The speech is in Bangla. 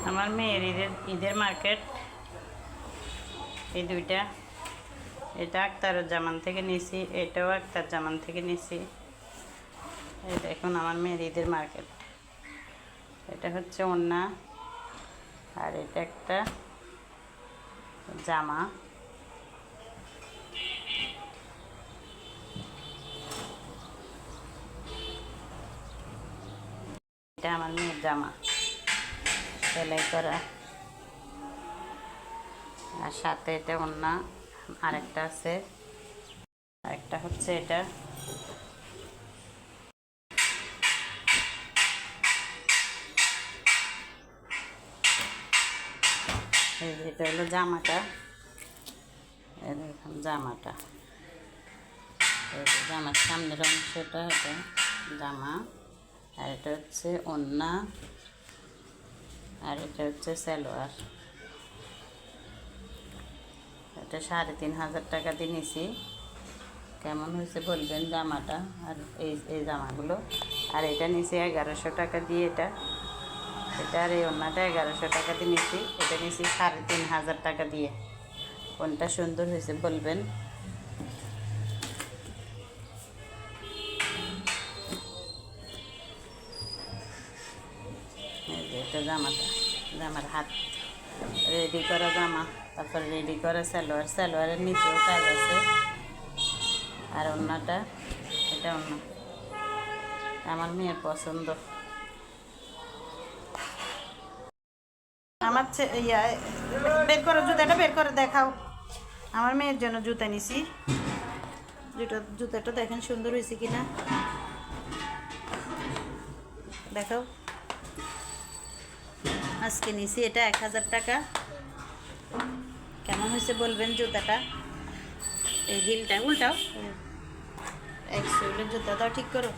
আমার মেয়ের ঈদের মার্কেট এই দুইটা। এটা আক্তারুজ্জামান থেকে নিছি, এটাও আক্তারুজ্জামান থেকে নিছি। এই দেখুন আমার মেয়ের ঈদের মার্কেট। এটা হচ্ছে ওড়না, আর এটা একটা জামা। এটা আমার মেয়ের জামা, সেলাই করা। আর সাথে এটা ওড়না, আরেকটা আছে, আরেকটা হচ্ছে এটা। এটা হলো জামাটা, এরকম জামাটা, জামার সামনের অংশটা এটা জামা, আর এটা হচ্ছে ওড়না, আর এটা হচ্ছে সালোয়ার। এটা 3,500 টাকা দিয়ে নিছি। কেমন হয়েছে বলবেন জামাটা আর এই জামাগুলো। আর এটা নিছি 1100 টাকা দিয়ে। এটা আর এই ওড়নাটা 1100 টাকা দিয়ে নিছি। এটা নিছি 3,500 টাকা দিয়ে। কোনটা সুন্দর হয়েছে বলবেন। এটা জামার হাত রেডি করা জামা, তারপর রেডি করা সালোয়ারের নিচেও কাজ আছে। আর ওড়নাটা, এটা ওড়না আমার মেয়ের পছন্দ। আমার বের করো জুতাটা, বের করে দেখাও। আমার মেয়ের জন্য জুতা নিছি। জুতাটা দেখেন সুন্দর হয়েছে কিনা, দেখাও। আজকে নিছি এটা 1000 টাকা। কেমন হয়েছে বলবেন জুতাটা। এই হিলটা উল্টাও, এক জুতা দাও, ঠিক করো।